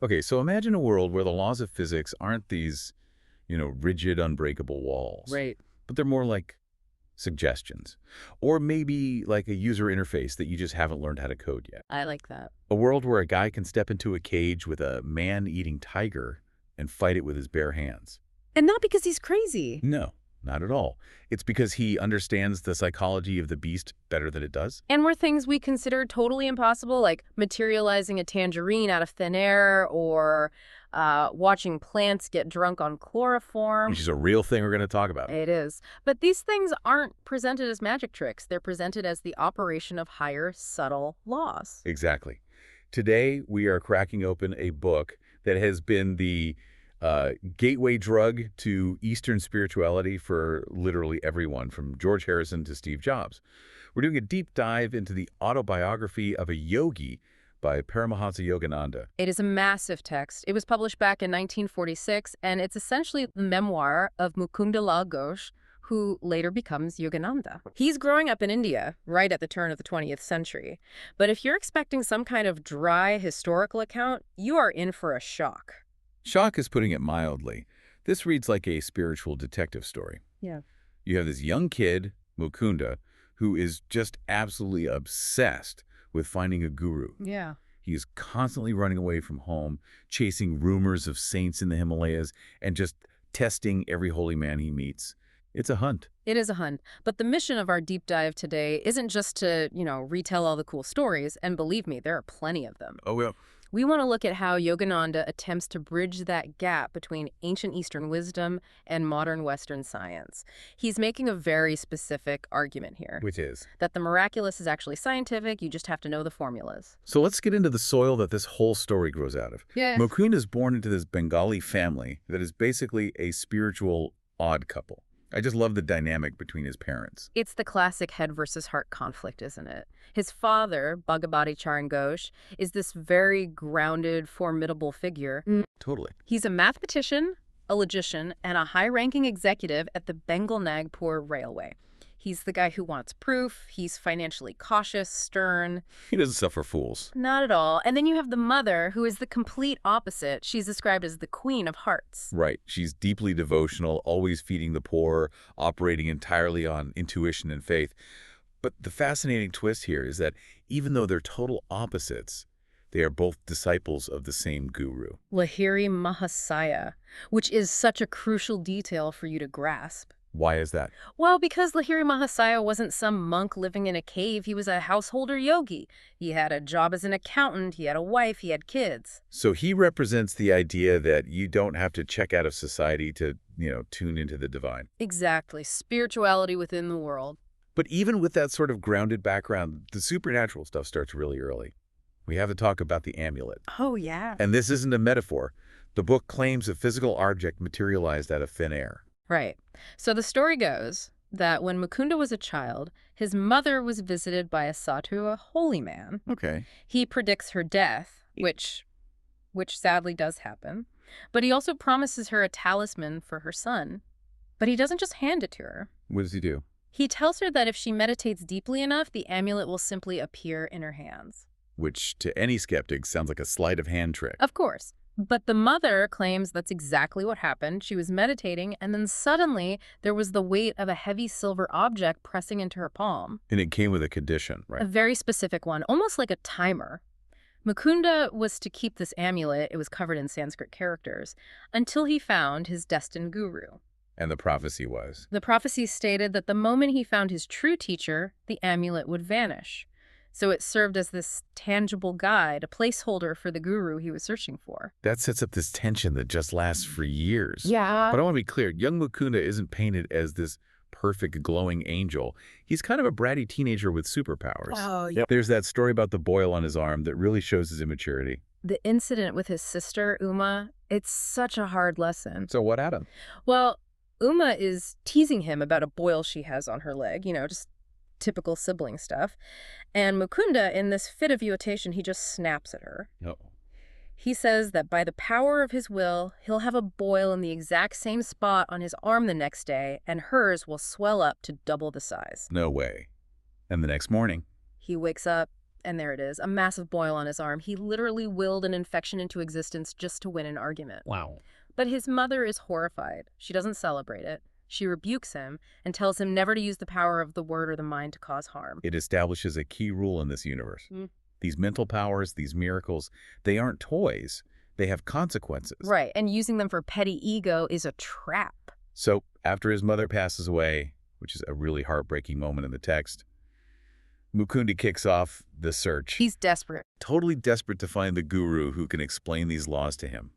Okay, so imagine a world where the laws of physics aren't these, rigid, unbreakable walls, Right. but they're more like suggestions, or maybe like a user interface that you just haven't learned how to code yet. I like that. A world where a guy can step into a cage with a man-eating tiger and fight it with his bare hands. And not because he's crazy. No, not at all. It's because he understands the psychology of the beast better than it does. And where things we consider totally impossible, like materializing a tangerine out of thin air or watching plants get drunk on chloroform. Which is a real thing we're going to talk about. It is. But these things aren't presented as magic tricks. They're presented as the operation of higher, subtle laws. Exactly. Today, we are cracking open a book that has been the gateway drug to Eastern spirituality for literally everyone, from George Harrison to Steve Jobs. We're doing a deep dive into the Autobiography of a Yogi by Paramahansa Yogananda. It is a massive text. It was published back in 1946, and it's essentially the memoir of Mukunda Lal Ghosh, who later becomes Yogananda. He's growing up in India, right at the turn of the 20th century. But if you're expecting some kind of dry historical account, you are in for a shock. Shock is putting it mildly. This reads like a spiritual detective story. Yeah. You have this young kid, Mukunda, who is just absolutely obsessed with finding a guru. Yeah. He is constantly running away from home, chasing rumors of saints in the Himalayas, and just testing every holy man he meets. It's a hunt. It is a hunt. But the mission of our deep dive today isn't just to, retell all the cool stories. And believe me, there are plenty of them. Oh, well. We want to look at how Yogananda attempts to bridge that gap between ancient Eastern wisdom and modern Western science. He's making a very specific argument here. Which is? That the miraculous is actually scientific, you just have to know the formulas. So let's get into the soil that this whole story grows out of. Yeah. Mukunda is born into this Bengali family that is basically a spiritual odd couple. I just love the dynamic between his parents. It's the classic head versus heart conflict, isn't it? His father, Bhagavati Charan Ghosh, is this very grounded, formidable figure. Totally. He's a mathematician, a logician, and a high-ranking executive at the Bengal Nagpur Railway. He's the guy who wants proof. He's financially cautious, stern. He doesn't suffer fools. Not at all. And then you have the mother, who is the complete opposite. She's described as the queen of hearts. Right. She's deeply devotional, always feeding the poor, operating entirely on intuition and faith. But the fascinating twist here is that even though they're total opposites, they are both disciples of the same guru. Lahiri Mahasaya, which is such a crucial detail for you to grasp. Why is that? Well, because Lahiri Mahasaya wasn't some monk living in a cave. He was a householder yogi. He had a job as an accountant. He had a wife. He had kids. So he represents the idea that you don't have to check out of society to, tune into the divine. Exactly. Spirituality within the world. But even with that sort of grounded background, the supernatural stuff starts really early. We have to talk about the amulet. Oh, yeah. And this isn't a metaphor. The book claims a physical object materialized out of thin air. Right. So the story goes that when Mukunda was a child, his mother was visited by a sadhu, a holy man. Okay. He predicts her death, which sadly does happen. But he also promises her a talisman for her son. But he doesn't just hand it to her. What does he do? He tells her that if she meditates deeply enough, the amulet will simply appear in her hands. Which, to any skeptic, sounds like a sleight of hand trick. Of course. But the mother claims that's exactly what happened. She was meditating, and then suddenly there was the weight of a heavy silver object pressing into her palm. And it came with a condition, right? A very specific one, almost like a timer. Mukunda was to keep this amulet, it was covered in Sanskrit characters, until he found his destined guru. And the prophecy was? The prophecy stated that the moment he found his true teacher, the amulet would vanish. So it served as this tangible guide, a placeholder for the guru he was searching for. That sets up this tension that just lasts for years. Yeah. But I want to be clear, young Mukunda isn't painted as this perfect, glowing angel. He's kind of a bratty teenager with superpowers. Oh, Yep. There's that story about the boil on his arm that really shows his immaturity. The incident with his sister, Uma, it's such a hard lesson. So what happened? Well, Uma is teasing him about a boil she has on her leg, just typical sibling stuff. And Mukunda, in this fit of irritation, he just snaps at her. No. He says that by the power of his will, he'll have a boil in the exact same spot on his arm the next day, and hers will swell up to double the size. No way. And the next morning? He wakes up And there it is, a massive boil on his arm. He literally willed an infection into existence just to win an argument. Wow. But his mother is horrified. She doesn't celebrate it. She rebukes him and tells him never to use the power of the word or the mind to cause harm. It establishes a key rule in this universe. These mental powers, these miracles, they aren't toys. They have consequences. Right, and using them for petty ego is a trap. So after his mother passes away, which is a really heartbreaking moment in the text, Mukunda kicks off the search. He's desperate. Totally desperate to find the guru who can explain these laws to him.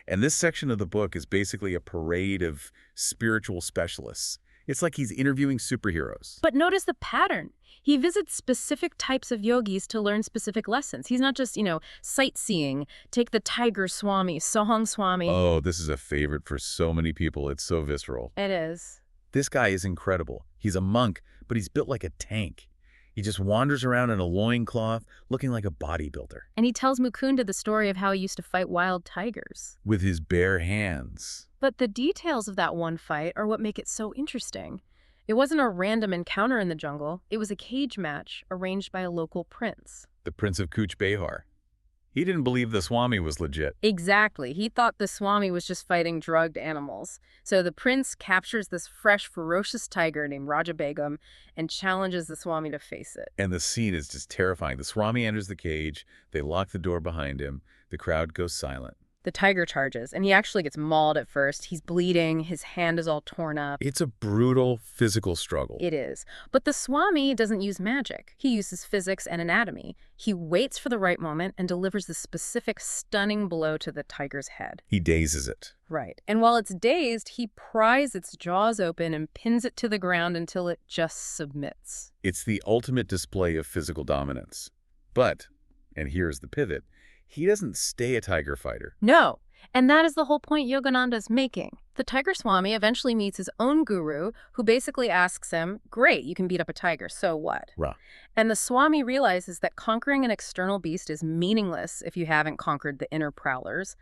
And this section of the book is basically a parade of spiritual specialists. It's like he's interviewing superheroes. But notice the pattern. He visits specific types of yogis to learn specific lessons. He's not just, sightseeing. Take the Tiger Swami, Sohang Swami. Oh, this is a favorite for so many people. It's so visceral. It is. This guy is incredible. He's a monk, but he's built like a tank. He just wanders around in a loincloth, looking like a bodybuilder. And he tells Mukunda the story of how he used to fight wild tigers. With his bare hands. But the details of that one fight are what make it so interesting. It wasn't a random encounter in the jungle. It was a cage match arranged by a local prince. The Prince of Kuch Behar. He didn't believe the Swami was legit. Exactly. He thought the Swami was just fighting drugged animals. So the prince captures this fresh, ferocious tiger named Raja Begum and challenges the Swami to face it. And the scene is just terrifying. The Swami enters the cage. They lock the door behind him. The crowd goes silent. The tiger charges, and he actually gets mauled at first. He's bleeding. His hand is all torn up. It's a brutal physical struggle. It is. But the Swami doesn't use magic. He uses physics and anatomy. He waits for the right moment and delivers the specific stunning blow to the tiger's head. He dazes it. Right. And while it's dazed, he pries its jaws open and pins it to the ground until it just submits. It's the ultimate display of physical dominance. But, and here's the pivot, he doesn't stay a tiger fighter. No. And that is the whole point Yogananda's making. The Tiger Swami eventually meets his own guru, who basically asks him, great, you can beat up a tiger, so what? Rah. And the Swami realizes that conquering an external beast is meaningless if you haven't conquered the inner prowlers.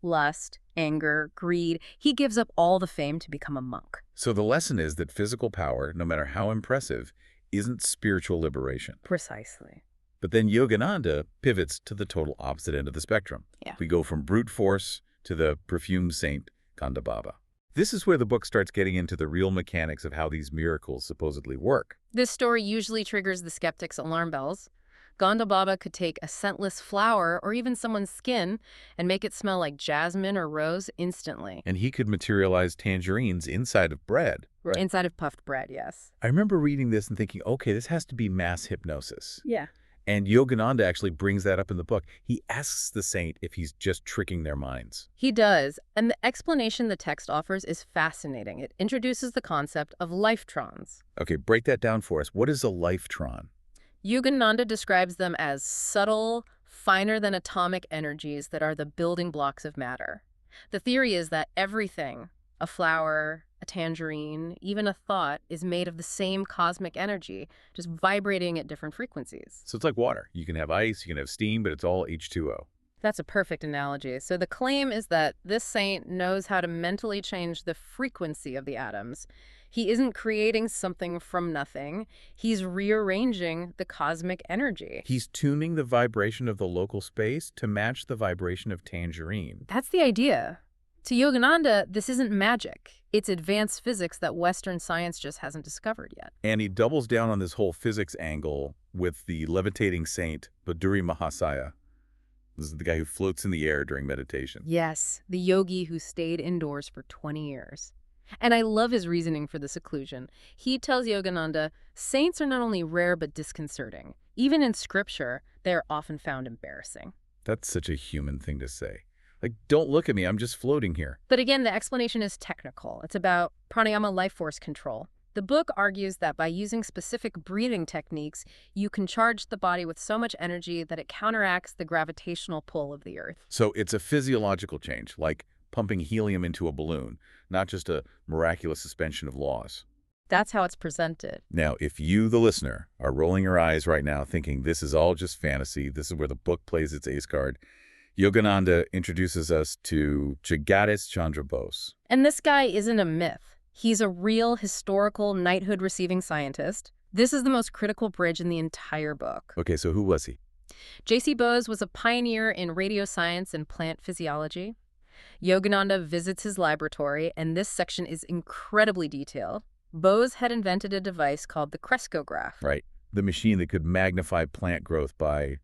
Lust, anger, greed. He gives up all the fame to become a monk. So the lesson is that physical power, no matter how impressive, isn't spiritual liberation. Precisely. But then Yogananda pivots to the total opposite end of the spectrum. Yeah. We go from brute force to the perfumed saint, Kanda Baba. This is where the book starts getting into the real mechanics of how these miracles supposedly work. This story usually triggers the skeptic's alarm bells. Ganda Baba could take a scentless flower or even someone's skin and make it smell like jasmine or rose instantly. And he could materialize tangerines inside of bread. Right. Inside of puffed bread, yes. I remember reading this and thinking, okay, this has to be mass hypnosis. Yeah. And Yogananda actually brings that up in the book. He asks the saint if he's just tricking their minds. He does. And the explanation the text offers is fascinating. It introduces the concept of lifetrons. Okay, break that down for us. What is a lifetron? Yogananda describes them as subtle, finer than atomic energies that are the building blocks of matter. The theory is that everything, a flower, a tangerine, even a thought, is made of the same cosmic energy, just vibrating at different frequencies. So it's like water. You can have ice, you can have steam, but it's all H2O. That's a perfect analogy. So the claim is that this saint knows how to mentally change the frequency of the atoms. He isn't creating something from nothing. He's rearranging the cosmic energy. He's tuning the vibration of the local space to match the vibration of tangerine. That's the idea. To Yogananda, this isn't magic. It's advanced physics that Western science just hasn't discovered yet. And he doubles down on this whole physics angle with the levitating saint, Baduri Mahasaya. This is the guy who floats in the air during meditation. Yes, the yogi who stayed indoors for 20 years. And I love his reasoning for the seclusion. He tells Yogananda, saints are not only rare but disconcerting. Even in scripture, they are often found embarrassing. That's such a human thing to say. Like, don't look at me, I'm just floating here. But again, the explanation is technical. It's about pranayama life force control. The book argues that by using specific breathing techniques, you can charge the body with so much energy that it counteracts the gravitational pull of the earth. So it's a physiological change, like pumping helium into a balloon, not just a miraculous suspension of laws. That's how it's presented. Now, if you, the listener, are rolling your eyes right now thinking this is all just fantasy, this is where the book plays its ace card, Yogananda introduces us to Jagadish Chandra Bose. And this guy isn't a myth. He's a real historical knighthood-receiving scientist. This is the most critical bridge in the entire book. Okay, so who was he? J.C. Bose was a pioneer in radioscience and plant physiology. Yogananda visits his laboratory, and this section is incredibly detailed. Bose had invented a device called the crescograph. Right. The machine that could magnify plant growth by,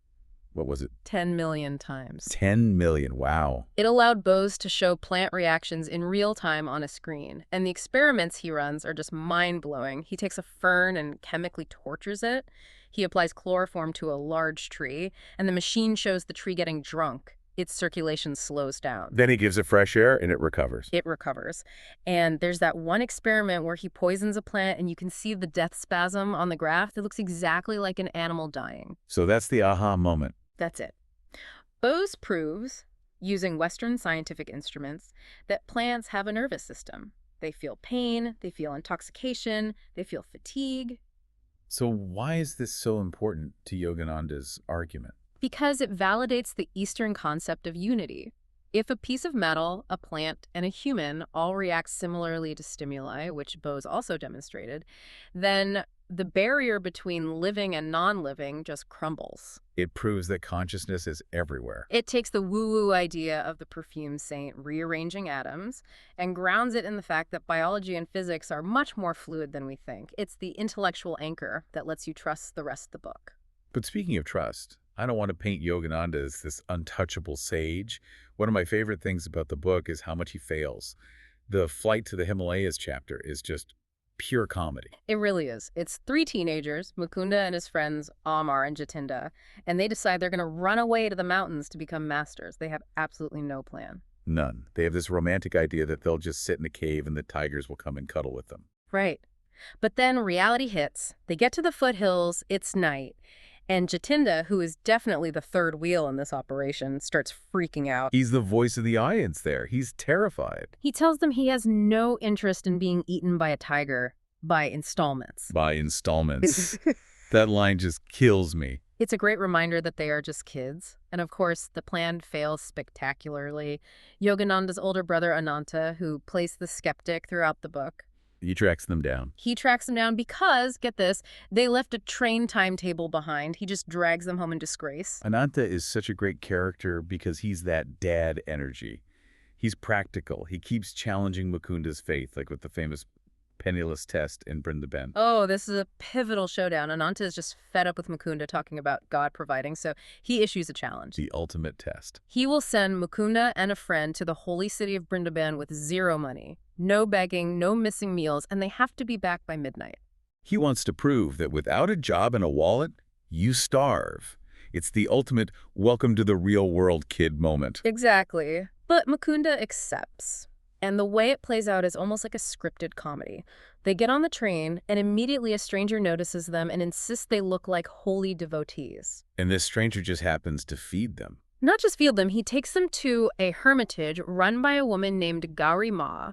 what was it? 10 million times. 10 million. Wow. It allowed Bose to show plant reactions in real time on a screen, and the experiments he runs are just mind-blowing. He takes a fern and chemically tortures it. He applies chloroform to a large tree, and the machine shows the tree getting drunk. Its circulation slows down. Then he gives it fresh air and it recovers. It recovers. And there's that one experiment where he poisons a plant and you can see the death spasm on the graph. It looks exactly like an animal dying. So that's the aha moment. That's it. Bose proves, using Western scientific instruments, that plants have a nervous system. They feel pain, they feel intoxication, they feel fatigue. So why is this so important to Yogananda's argument? Because it validates the Eastern concept of unity. If a piece of metal, a plant, and a human all react similarly to stimuli, which Bose also demonstrated, then the barrier between living and non-living just crumbles. It proves that consciousness is everywhere. It takes the woo-woo idea of the perfume saint rearranging atoms and grounds it in the fact that biology and physics are much more fluid than we think. It's the intellectual anchor that lets you trust the rest of the book. But speaking of trust, I don't want to paint Yogananda as this untouchable sage. One of my favorite things about the book is how much he fails. The Flight to the Himalayas chapter is just pure comedy. It really is. It's three teenagers, Mukunda and his friends Amar and Jatinda, and they decide they're going to run away to the mountains to become masters. They have absolutely no plan. None. They have this romantic idea that they'll just sit in a cave and the tigers will come and cuddle with them. Right. But then reality hits. They get to the foothills, it's night, and Jatinda, who is definitely the third wheel in this operation, starts freaking out. He's the voice of the audience there. He's terrified. He tells them he has no interest in being eaten by a tiger by installments. By installments. That line just kills me. It's a great reminder that they are just kids. And of course, the plan fails spectacularly. Yogananda's older brother, Ananta, who plays the skeptic throughout the book, He tracks them down. he tracks them down because, get this, they left a train timetable behind. He just drags them home in disgrace. Ananta is such a great character because he's that dad energy. He's practical. He keeps challenging Mukunda's faith, like with the famous penniless test in Brindaban. Oh, this is a pivotal showdown. Ananta is just fed up with Mukunda talking about God providing, so he issues a challenge. The ultimate test. He will send Mukunda and a friend to the holy city of Brindaban with zero money. No begging, no missing meals, and they have to be back by midnight. He wants to prove that without a job and a wallet, you starve. It's the ultimate welcome to the real world kid moment. Exactly. But Mukunda accepts. And the way it plays out is almost like a scripted comedy. They get on the train, and immediately a stranger notices them and insists they look like holy devotees. And this stranger just happens to feed them. Not just feed them, he takes them to a hermitage run by a woman named Gauri Ma.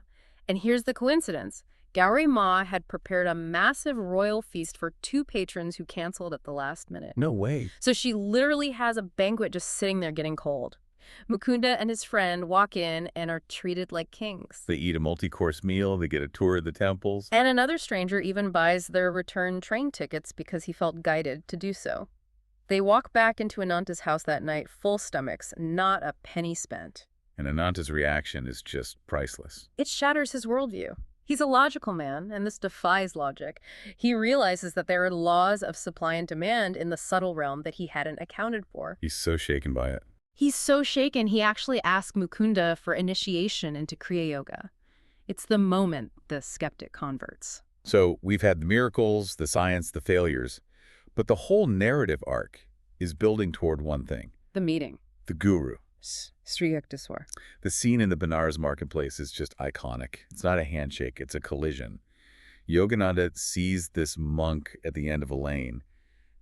And here's the coincidence. Gauri Ma had prepared a massive royal feast for two patrons who canceled at the last minute. No way. So she literally has a banquet just sitting there getting cold. Mukunda and his friend walk in and are treated like kings. They eat a multi-course meal, they get a tour of the temples. And another stranger even buys their return train tickets because he felt guided to do so. They walk back into Ananta's house that night, full stomachs, not a penny spent. And Ananta's reaction is just priceless. It shatters his worldview. He's a logical man, and this defies logic. He realizes that there are laws of supply and demand in the subtle realm that he hadn't accounted for. He's so shaken by it. He's so shaken, he actually asks Mukunda for initiation into Kriya Yoga. It's the moment the skeptic converts. So we've had the miracles, the science, the failures, but the whole narrative arc is building toward one thing. The meeting. The guru. Sri Yukteswar. The scene in the Benares marketplace is just iconic. It's not a handshake, it's a collision. Yogananda sees this monk at the end of a lane,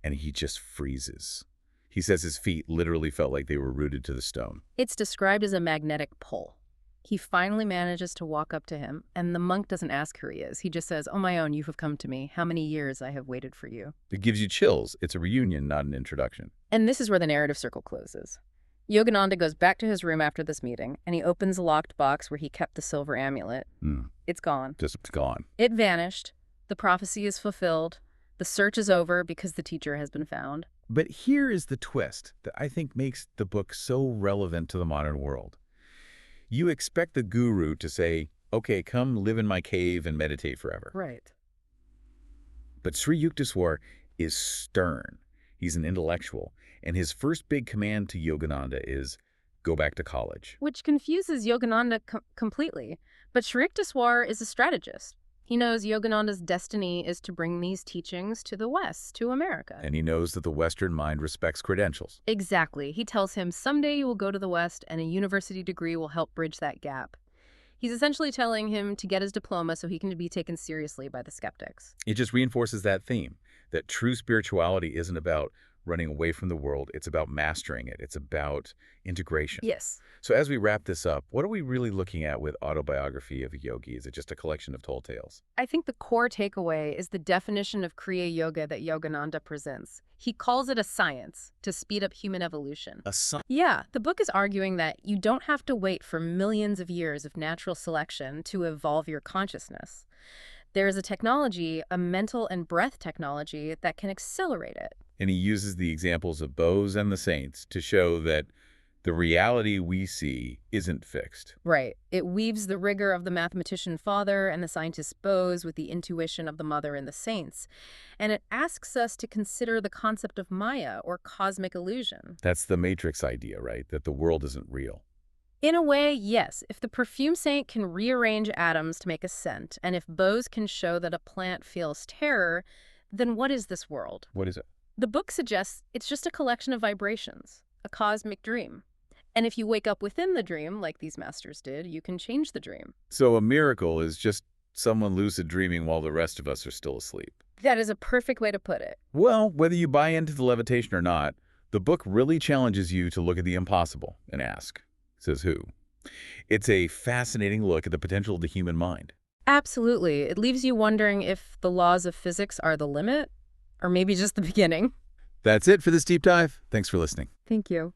and he just freezes. He says his feet literally felt like they were rooted to the stone. It's described as a magnetic pull. He finally manages to walk up to him, and the monk doesn't ask who he is. He just says, "Oh, my own, you have come to me. How many years I have waited for you." It gives you chills. It's a reunion, not an introduction. And this is where the narrative circle closes. Yogananda goes back to his room after this meeting, and he opens a locked box where he kept the silver amulet. It's gone. Just gone. It vanished. The prophecy is fulfilled. The search is over because the teacher has been found. But here is the twist that I think makes the book so relevant to the modern world. You expect the guru to say, okay, come live in my cave and meditate forever. Right. But Sri Yukteswar is stern. He's an intellectual, and his first big command to Yogananda is go back to college. Which confuses Yogananda completely. But Sri Yukteswar is a strategist. He knows Yogananda's destiny is to bring these teachings to the West, to America. And he knows that the Western mind respects credentials. Exactly. He tells him someday you will go to the West and a university degree will help bridge that gap. He's essentially telling him to get his diploma so he can be taken seriously by the skeptics. It just reinforces that theme, that true spirituality isn't about running away from the world. It's about mastering it. It's about integration. Yes. So as we wrap this up, what are we really looking at with Autobiography of a Yogi? Is it just a collection of tall tales? I think the core takeaway is the definition of Kriya Yoga that Yogananda presents. He calls it a science to speed up human evolution. Yeah, the book is arguing that you don't have to wait for millions of years of natural selection to evolve your consciousness. There is a technology, a mental and breath technology, that can accelerate it. And he uses the examples of Bose and the saints to show that the reality we see isn't fixed. Right. It weaves the rigor of the mathematician father and the scientist Bose with the intuition of the mother and the saints. And it asks us to consider the concept of Maya, or cosmic illusion. That's the Matrix idea, right? That the world isn't real. In a way, yes. If the perfume saint can rearrange atoms to make a scent, and if Bose can show that a plant feels terror, then what is this world? What is it? The book suggests it's just a collection of vibrations, a cosmic dream. And if you wake up within the dream, like these masters did, you can change the dream. So a miracle is just someone lucid dreaming while the rest of us are still asleep. That is a perfect way to put it. Well, whether you buy into the levitation or not, the book really challenges you to look at the impossible and ask, says who? It's a fascinating look at the potential of the human mind. Absolutely. It leaves you wondering if the laws of physics are the limit, or maybe just the beginning. That's it for this deep dive. Thanks for listening. Thank you.